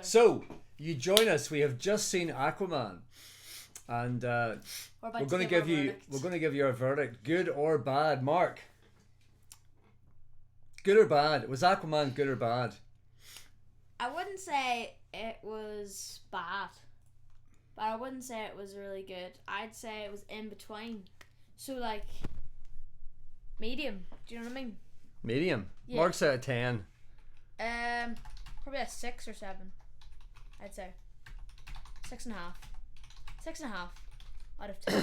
So, you join us. We have just seen Aquaman, and we're going to give you a verdict, good or bad. Mark, good or bad? Was Aquaman good or bad? I wouldn't say it was bad, but I wouldn't say it was really good. I'd say it was in between. So like medium. Do you know what I mean? Medium. Yeah. Mark's out of 10. Probably a 6 or 7. I'd say 6.5. 6.5 out of 10.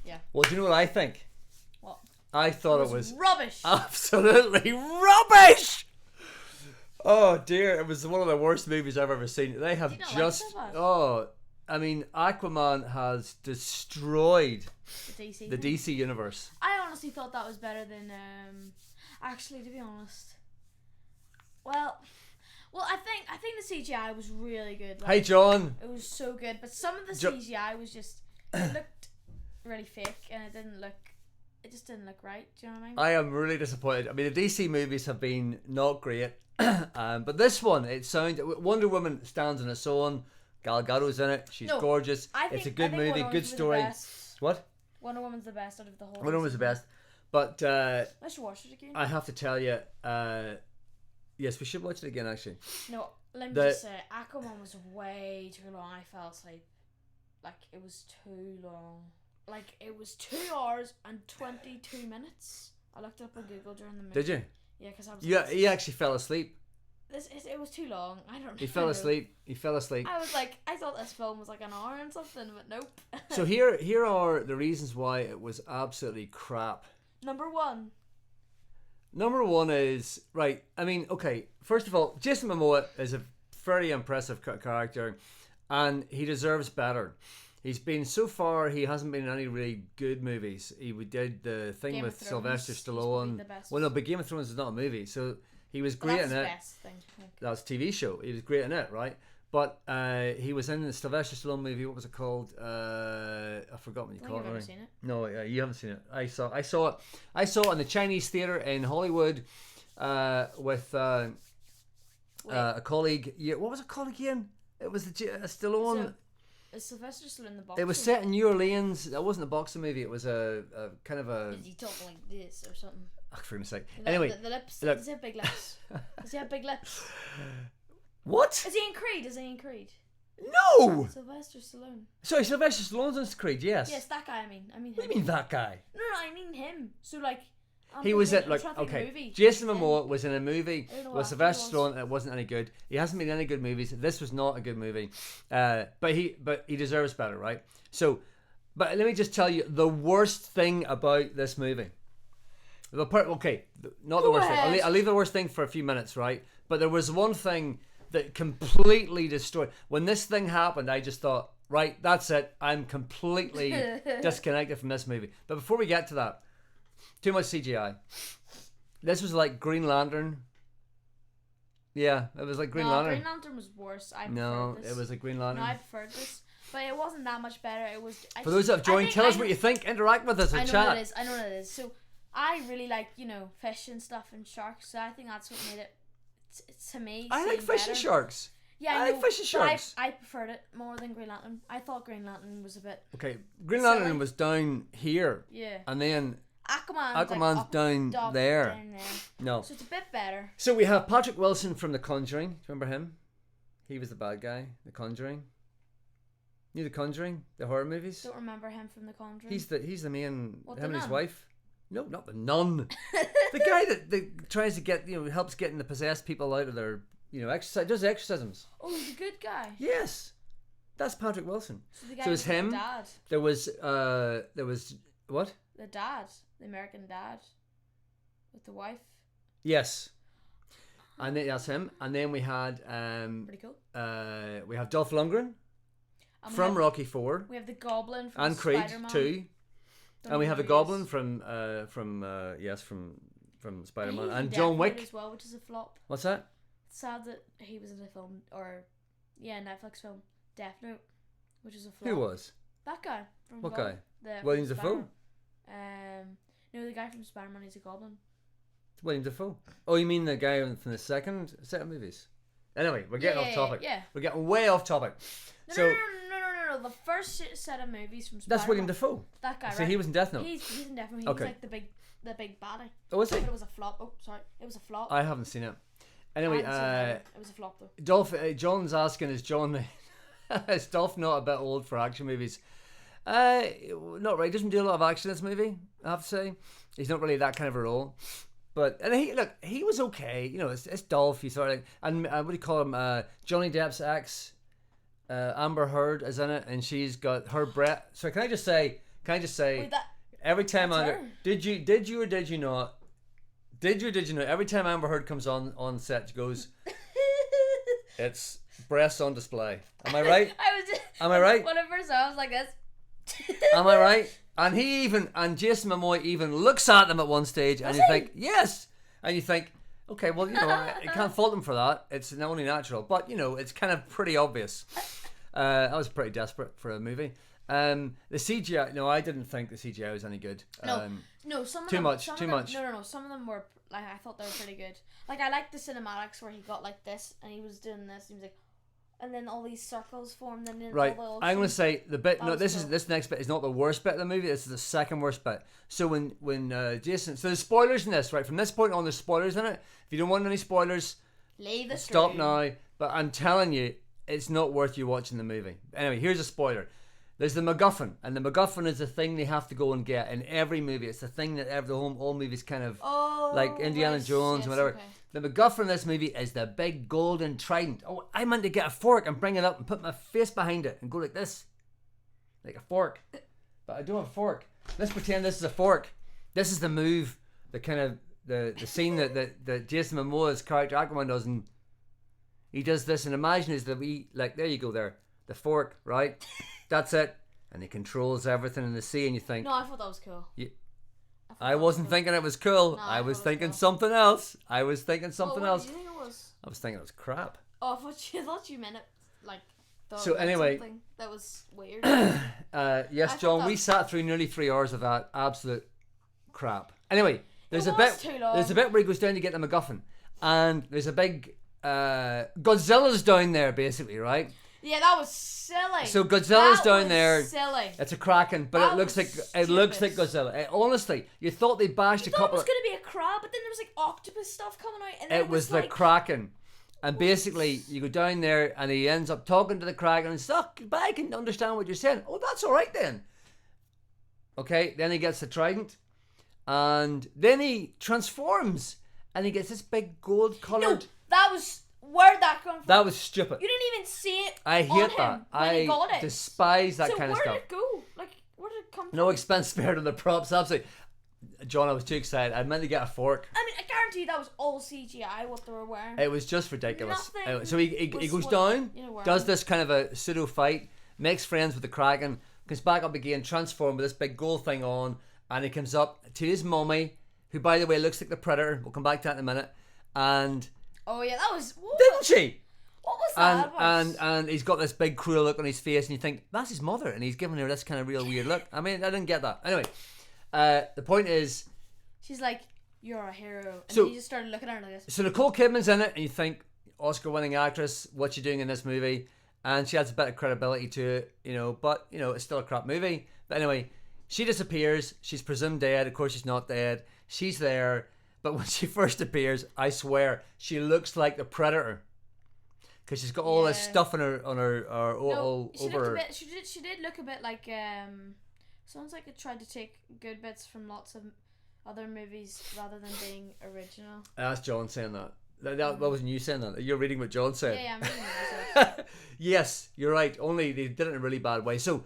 Yeah. Well, do you know what I think? What? I thought it was rubbish. Absolutely rubbish. Oh dear, it was one of the worst movies I've ever seen. They have just I mean, Aquaman has destroyed the DC universe. I honestly thought that was better than actually, to be honest. Well, I think the CGI was really good. Hey John. It was so good, but some of the CGI was just it looked really fake, and it just didn't look right. Do you know what I mean? I am really disappointed. I mean, the DC movies have been not great, but this one, Wonder Woman stands on its own. Gal Gadot's in it. She's gorgeous. It's a good movie, good story. What? Wonder Woman's the best out of the whole. Wonder Woman's the best, but let's watch it again. I have to tell you, yes, we should watch it again. Actually, no. Let me just say, Aquaman was way too long. I fell asleep. Like it was too long. Like it was 2 hours and 22 minutes. I looked it up on Google during the movie. Did you? Yeah, because I was. Yeah, he actually fell asleep. It was too long. I don't know. He fell asleep. I was like, I thought this film was like an hour and something, but nope. So here are the reasons why it was absolutely crap. Number one is, right, I mean, okay, first of all, Jason Momoa is a very impressive character, and he deserves better. He's been, so far, he hasn't been in any really good movies. He did the thing Game with of Thrones. Sylvester Stallone. Well, no, but Game of Thrones is not a movie, so he was great in it. Best thing, I think. That's a TV show. He was great in it, right? But he was in the Sylvester Stallone movie. What was it called? I forgot what you call it. You've never seen it? No, you haven't seen it. I saw it. I saw it in the Chinese theater in Hollywood with a colleague. Yeah, what was it called again? It was Stallone. So, is Sylvester Stallone the boxer? It was set in New Orleans. It wasn't a boxing movie. It was a kind of a. Did he talk like this or something? For goodness sake. Anyway, the lips. Look. Does he have big lips? Does he have big lips? What? Is he in Creed? No! Sylvester Stallone. Sorry, Sylvester Stallone's in Creed, yes. Yes, that guy, I mean him. What do you mean, that guy? No, I mean him. So, like... He was at, like, okay, Jason Momoa was in a movie with Sylvester Stallone, and it wasn't any good. He hasn't been in any good movies. This was not a good movie. But he deserves better, right? So, but let me just tell you the worst thing about this movie. Not the worst thing. I'll leave the worst thing for a few minutes, right? But there was one thing that completely destroyed. When this thing happened, I just thought, right, that's it. I'm completely disconnected from this movie. But before we get to that, too much CGI. This was like Green Lantern. Yeah, it was like Green Lantern. Green Lantern was worse. It was like Green Lantern. No, I preferred this. But it wasn't that much better. It was. For those that have joined, tell us what you think. Interact with us in chat. I know what it is. So I really like, fish and stuff and sharks. So I think that's what made it, to me, I like fish and sharks. Yeah, I like fish and sharks. I preferred it more than Green Lantern. I thought Green Lantern was a bit... Okay, Green Lantern was down here. Yeah. And then Aquaman's down there. No. So it's a bit better. So we have Patrick Wilson from The Conjuring. Do you remember him? He was the bad guy. The Conjuring. You know The Conjuring? The horror movies? Don't remember him from The Conjuring. He's the main... What, him and the his nun? wife. No, not the nun. The guy that tries to get, helps getting the possessed people out of their, does exorcisms. Oh, the good guy. Yes. That's Patrick Wilson. So the guy it was him. The dad. There was what? The dad. The American dad. With the wife. Yes. And then that's him. And then we had pretty cool. We have Dolph Lundgren from Rocky 4. We have the Goblin from and Creed Spider-Man. 2. And we have the Goblin from Spider-Man, and John Wick as well, which is a flop. What's that? It's sad that he was in a film, Netflix film, Death Note, which is a flop. Who was that guy? From what guy? The William Dafoe. No, the guy from Spider-Man. He's a Goblin. William Dafoe. Oh, you mean the guy from the second set of movies? Anyway, we're getting off topic. Yeah. We're getting way off topic. No. The first set of movies from Spider-Man. That's William Dafoe. That guy, So right? he was in Death Note. He's in Death Note. He Okay. was like the big baddie. Oh, was he? But it was a flop. Oh, sorry. It was a flop. I haven't seen it. Anyway, It was a flop though. Dolph, John's asking, is Dolph not a bit old for action movies? Not really. He doesn't do a lot of action in this movie, I have to say. He's not really that kind of a role. But, and he was okay. You know, it's Dolph. You sort of, and what do you call him? Johnny Depp's ex, Amber Heard, is in it, and she's got her breath. So can I just say, Wait, every time her? did you or did you not? Did you or did you not? Every time Amber Heard comes on set, she goes, it's breasts on display. Am I right? Am I right? When I first saw it, I was like this. Am I right? And Jason Momoa even looks at them at one stage, and you think, yes, and you think, okay, well, you know, I can't fault him for that. It's only natural, but you know, it's kind of pretty obvious. I was pretty desperate for a movie. The CGI, no, I didn't think the CGI was any good. No, some of too them, much. No. Some of them were like, I thought they were pretty good. Like, I liked the cinematics where he got like this and he was doing this. And he was like, and then all these circles formed. And then right, all the I'm going to say the bit. No, this next bit is not the worst bit of the movie. This is the second worst bit. So when Jason, so there's spoilers in this, right? From this point on, there's spoilers in it. If you don't want any spoilers, leave the stop stream. now. But I'm telling you, it's not worth you watching the movie. Anyway, here's a spoiler. There's the MacGuffin, and the MacGuffin is the thing they have to go and get in every movie. It's the thing that all movies kind of, like Indiana Jones and whatever. Okay. The MacGuffin in this movie is the big golden trident. Oh, I meant to get a fork and bring it up and put my face behind it and go like this. Like a fork. But I don't have a fork. Let's pretend this is a fork. This is the move, the kind of, the scene that Jason Momoa's character Aquaman does, and he does this, and imagine is that there you go there. The fork, right? That's it. And he controls everything in the sea, and you think... No, I thought that was cool. I wasn't thinking it was cool. No, I was thinking cool. something else. I was thinking something else. What did you think it was? I was thinking it was crap. Oh, I thought you meant it, like... So anyway... Something that was weird. Yes, John, we sat through nearly 3 hours of that absolute crap. Anyway, there's a bit where he goes down to get the MacGuffin, and there's a big... Godzilla's down there, basically, right? Yeah, that was silly. So Godzilla's down there. Silly. It's a Kraken, but it looks like Godzilla. Honestly, you thought they bashed a couple. It was going to be a crab, but then there was like octopus stuff coming out, and then it was the Kraken. And basically, you go down there, and he ends up talking to the Kraken and stuff. But I can understand what you're saying. Oh, that's all right then. Okay, then he gets the trident, and then he transforms, and he gets this big gold-colored. No, that was. Where'd that come from? That was stupid. You didn't even see it. I hate that. I despise that kind of stuff. So where did it go? Like, where did it come from? No expense spared on the props. Absolutely. John, I was too excited. I meant to get a fork. I mean, I guarantee you that was all CGI what they were wearing. It was just ridiculous. Nothing So he goes down, does this kind of a pseudo fight, makes friends with the Kraken, comes back up again, transformed with this big gold thing on, and he comes up to his mummy, who by the way looks like the Predator. We'll come back to that in a minute. And oh yeah, that was. Didn't she? What was that? And he's got this big cruel look on his face, and you think that's his mother, and he's giving her this kind of real weird look. I mean, I didn't get that. Anyway, the point is, she's like, "You're a hero," and so he just started looking at her like this. So Nicole Kidman's in it, and you think Oscar-winning actress, what's she doing in this movie? And she adds a bit of credibility to it, you know. But you know, it's still a crap movie. But anyway, she disappears. She's presumed dead. Of course, she's not dead. She's there. But when she first appears, I swear, she looks like the Predator. Because she's got all this stuff on her over her. She did look a bit like sounds like it tried to take good bits from lots of other movies rather than being original. That's John saying that. That wasn't you saying that. You're reading what John said. Yeah, I'm reading what you said. Yes, you're right. Only they did it in a really bad way. So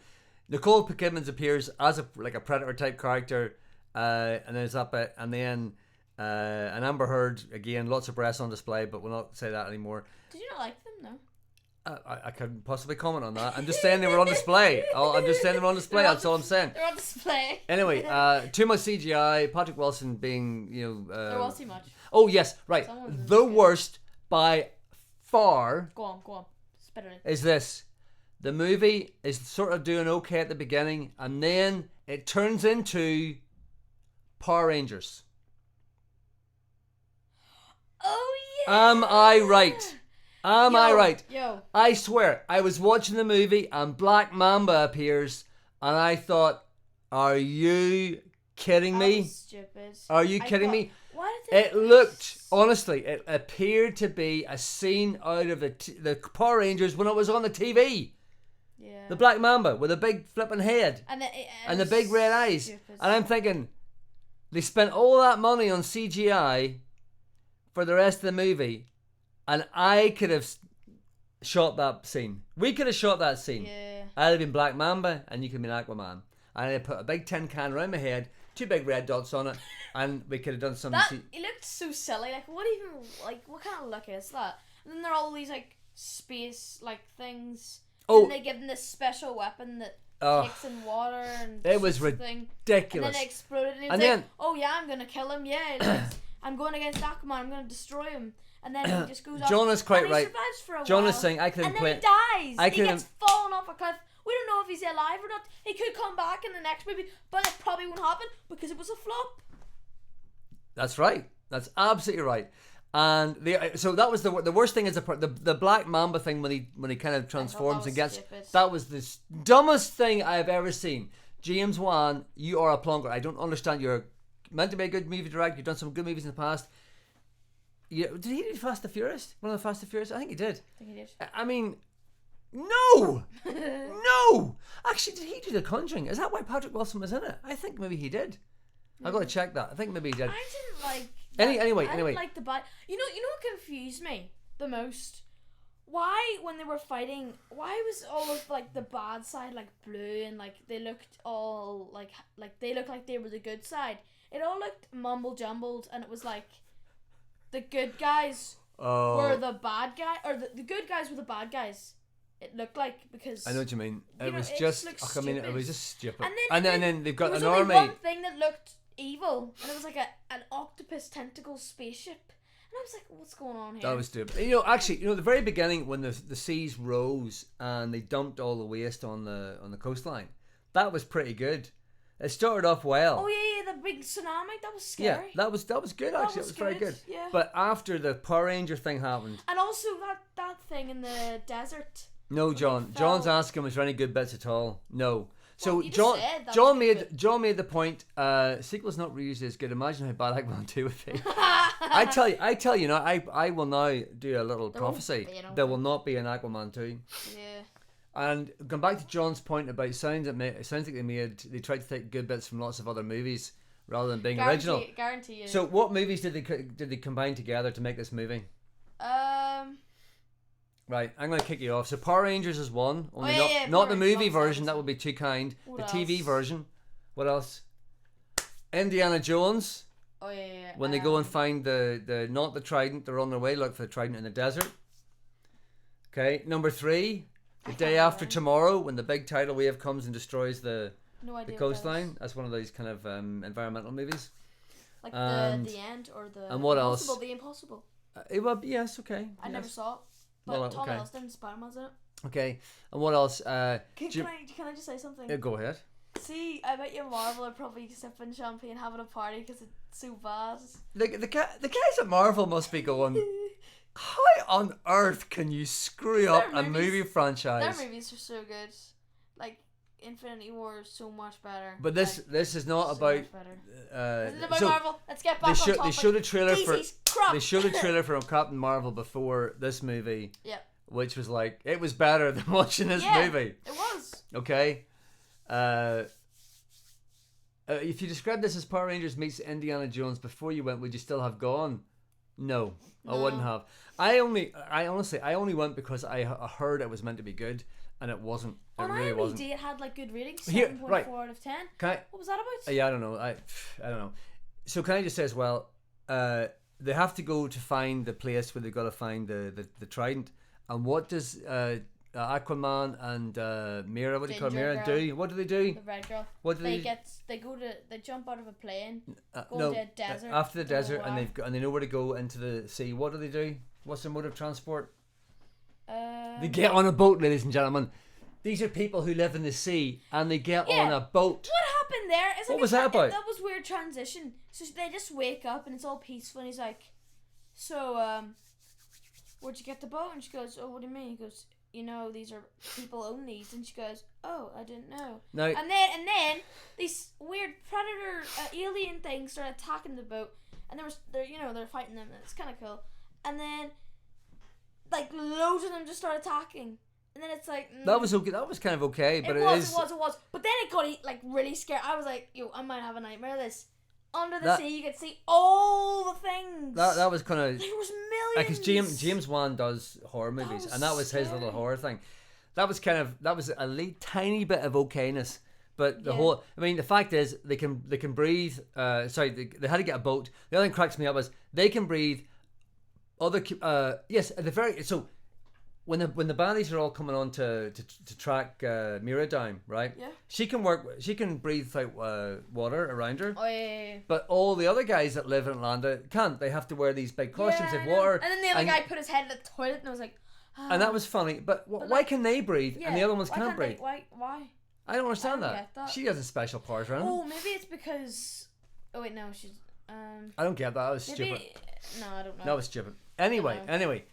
Nicole Kidman appears as a Predator type character, and then there's that bit, and then. And Amber Heard, again, lots of breasts on display, but we'll not say that anymore. Did you not like them, no? I couldn't possibly comment on that. I'm just saying they were on display. I'm just saying they were on display. That's all I'm saying. They're on display. Anyway, too much CGI. Patrick Wilson being, there was too much. Oh yes, right. The worst by far. Go on. Spit it in. Is this? The movie is sort of doing okay at the beginning, and then it turns into Power Rangers. Oh yeah. Am I right? Am I right? Yo. I swear, I was watching the movie and Black Mamba appears, and I thought, are you kidding me? That was stupid. Are you kidding me? Why did they... It looked, honestly, it appeared to be a scene out of the Power Rangers when it was on the TV. Yeah. The Black Mamba with a big flipping head and the big red eyes. Stupid. And I'm thinking, they spent all that money on CGI for the rest of the movie, and I could have shot that scene. We could have shot that scene. Yeah. I'd have been Black Mamba, and you could have been Aquaman. And I'd put a big tin can around my head, 2 big red dots on it, and we could have done some. It looked so silly. Like, what kind of look is that? And then there are all these like space like things. Oh. And they give them this special weapon that kicks in water and it was ridiculous. ridiculous. And then it exploded, and, And like, then, oh yeah, I'm gonna kill him. Yeah, I'm going against Aquaman. I'm gonna destroy him. And then he just goes off. John is quite and right. He survives for a John while, is saying I could have and played. then he dies. He could gets fallen off a cliff. We don't know if he's alive or not. He could come back in the next movie, but it probably won't happen because it was a flop. That's right. That's absolutely right. And so that was the worst thing is the Black Mamba thing when he kind of transforms and gets stupid. that was the dumbest thing I've ever seen. James Wan, you are a plonker. I don't understand. You're meant to be a good movie director. You've done some good movies in the past. Did he do Fast and Furious? One of the Fast and Furious? I think he did. I mean, no, no. Actually, did he do The Conjuring? Is that why Patrick Wilson was in it? I think maybe he did. I've got to check that. I think maybe he did. I didn't like. Anyway. I didn't like the bad. You know what confused me the most? Why, when they were fighting, why was all of like the bad side like blue and like they looked all like they looked like they were the good side? It all looked mumble jumbled, and it was like the good guys were the bad guy, or the good guys were the bad guys. It looked like, because I know what you mean. It was just just. I mean, it was just stupid. And then they've got there was an only army. one thing that looked evil, and it was like an octopus tentacle spaceship. And I was like, what's going on here? That was stupid. Actually, the very beginning when the seas rose and they dumped all the waste on the coastline, that was pretty good. It started off well. Oh yeah, the big tsunami, that was scary. Yeah, that was good actually. It was very good. Yeah. But after the Power Ranger thing happened, and also that thing in the desert. no, John. John's asking was there any good bits at all? No. So well, John made the point. Sequel's not usually as good. Imagine how bad Aquaman 2 would be. I tell you now. I will now do a little prophecy. There will not be an Aquaman 2. Yeah. And going back to John's point about it sounds like they tried to take good bits from lots of other movies rather than being original. Guarantee you. So what movies did they combine together to make this movie? Right, I'm going to kick you off. So Power Rangers is one. Only not the movie version. That would be too kind. The TV version. What else? Indiana Jones. Oh yeah. When they go and find the not the trident, they're on their way look for the trident in the desert. Okay, number 3. The Day After Tomorrow, when the big tidal wave comes and destroys the coastline. That's one of those kind of environmental movies. Like the end or the and what Impossible, else? The Impossible. Yes, okay. I never saw it, but Tom Hiddleston, Spider-Man's in it. Okay, and what else? Can I just say something? Yeah, go ahead. See, I bet you Marvel are probably sipping champagne, having a party because it's so bad. The guys at Marvel must be going, how on earth can you screw up a movie franchise? Their movies are so good. Like Infinity War is so much better. But this is not about. This is about Marvel. Let's get back on topic. They showed a trailer crap. They showed a trailer from Captain Marvel before this movie. Yeah. Which was like, it was better than watching this movie. It was. Okay. If you described this as Power Rangers meets Indiana Jones before you went, would you still have gone? No, I wouldn't have. I only went because I heard it was meant to be good, and it wasn't. It really wasn't. It had like good ratings, 7.4 out of 10. What was that about? Yeah, I don't know. I don't know. So can I just say as well, they have to go to find the place where they've got to find the trident, and what does Aquaman and Mira, what do you call Mira, do? What do they do? The red girl. What do they jump out of a plane, go into a desert. After the desert, and they know where to go into the sea. What do they do? What's their mode of transport? They get on a boat, ladies and gentlemen. These are people who live in the sea, and they get on a boat. What happened there? What was that about? That was weird transition. So they just wake up and it's all peaceful, and he's like, "So, where'd you get the boat? And she goes, oh, what do you mean? He goes, you know, these are people own these. And she goes, oh, I didn't know. No. And then these weird predator alien things started attacking the boat, and they're fighting them, and it's kind of cool. And then like loads of them just start attacking. And then it's like that was okay. That was kind of okay, but it was. But then it got like really scared. I was like, yo, I might have a nightmare of this. Under the sea, you could see all the things. That was kind of. There was millions. Because James Wan does horror movies, and that was his little horror thing. That was a tiny bit of okayness, but the whole. I mean, the fact is they can breathe. Sorry, they had to get a boat. The other thing that cracks me up is they can breathe. Yes, at the very so. When the baddies are all coming on to track Mira down, right? Yeah. She can breathe out water around her. Oh yeah. But all the other guys that live in Atlanta can't. They have to wear these big costumes of water. And then the other guy put his head in the toilet, and I was like. And that was funny. But why can they breathe and the other ones can't breathe? Why? I don't understand I don't get that. She has a special part around. Oh, maybe it's because. Oh wait, no, she's. I don't get that. That was stupid. No, I don't know. That was stupid. Anyway.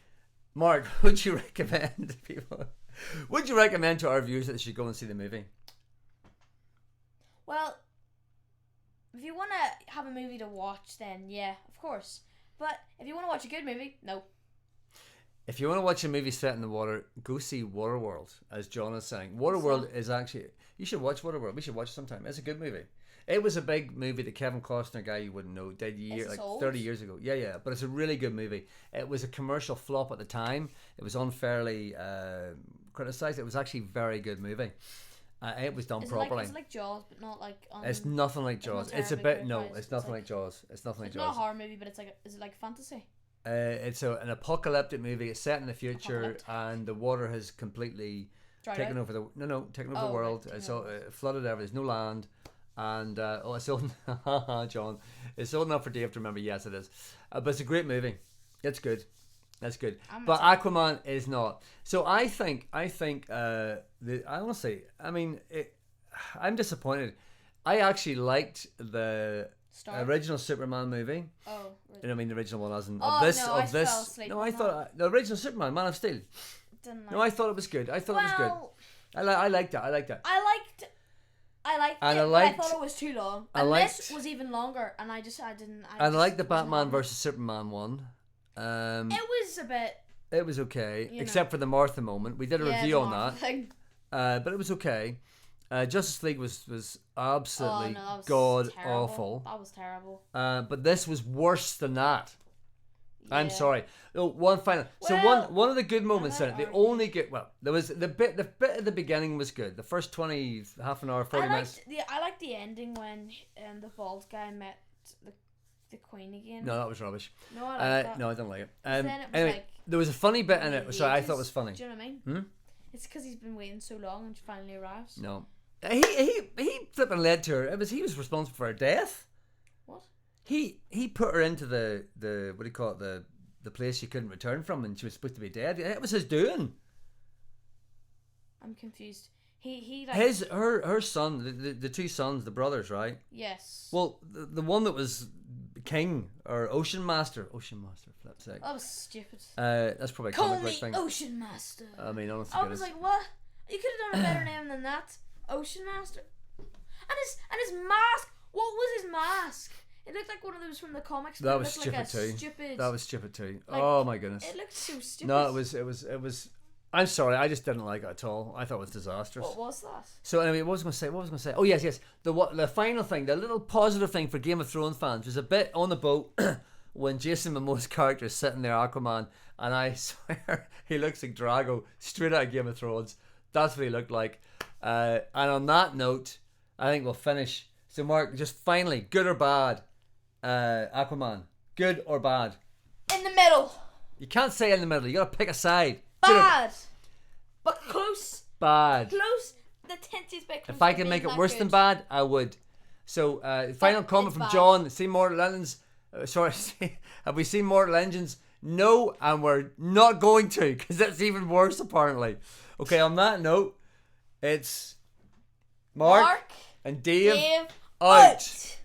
Mark, would you recommend to people? Would you recommend to our viewers that they should go and see the movie? Well, if you want to have a movie to watch, then yeah, of course. But if you want to watch a good movie, no. If you want to watch a movie set in the water, go see Waterworld, as John is saying. Waterworld is actually... You should watch Waterworld. We should watch it sometime. It's a good movie. It was a big movie. The Kevin Costner guy you wouldn't know did 30 years ago. Yeah, but it's a really good movie. It was a commercial flop at the time. It was unfairly criticized. It was actually a very good movie. It was done properly. It's like Jaws, but not like. It's nothing like Jaws. It's a bit It's nothing like Jaws. It's nothing like Jaws. It's not a horror movie, but it's like. Is it like fantasy? It's an apocalyptic movie. It's set in the future, and the water has completely taken over the the world. Right, it's all flooded over. There's no land. And it's old, John. It's old enough for Dave to remember. Yes, it is. But it's a great movie. It's good. That's good. But Aquaman is not. So I think. Honestly, I mean, I'm disappointed. I actually liked the original Superman movie. Oh, really? You know, I mean, the original one, as in I fell asleep. No, I thought the original Superman, Man of Steel. I thought it was good. I thought it was good. I liked it. I liked it. I thought it was too long. This was even longer, and I didn't. I liked the Batman versus Superman one. It was a bit. It was okay, except for the Martha moment. We did a review on that. But it was okay. Justice League was absolutely god awful. That was terrible. But this was worse than that. Yeah. I'm sorry. One final. So one of the good moments in it. The only good. Well, there was the bit at the beginning was good. The first half an hour, 40 minutes. I liked the ending when the bald guy met the Queen again. No, that was rubbish. No, I liked that. No, I don't like it. Then it was anyway, there was a funny bit in it. Sorry, I thought it was funny. Do you know what I mean? It's because he's been waiting so long and she finally arrives. No, he flipping led to her. He was responsible for her death. What? He put her into the what do you call it, the place she couldn't return from, and she was supposed to be dead. It was his doing. I'm confused. He her son, the two sons, the brothers, right? Yes. Well, the one that was king or Ocean Master, flip's sake. That was stupid. That's probably a comic book thing. Ocean Master. I mean, honestly, I was like, what? You could have done a better name than that. Ocean Master. And his mask. What was his mask? It looked like one of those from the comics. That was stupid too. That was stupid too. Oh my goodness. It looked so stupid. No, it was. I'm sorry, I just didn't like it at all. I thought it was disastrous. What was that? So anyway, what was I going to say? Oh yes. The final thing, the little positive thing for Game of Thrones fans was a bit on the boat when Jason Momoa's character is sitting there, Aquaman, and I swear he looks like Drago straight out of Game of Thrones. That's what he looked like. And on that note, I think we'll finish. So Mark, just finally, good or bad? Aquaman, good or bad? In the middle. You can't say in the middle. You got to pick a side. Bad, but close. Bad. Close. The tensiest bit. If I can make it worse than bad, I would. So, final comment from John. See Mortal Engines? Have we seen Mortal Engines? No, and we're not going to, because that's even worse apparently. Okay, on that note, it's Mark and Dave out.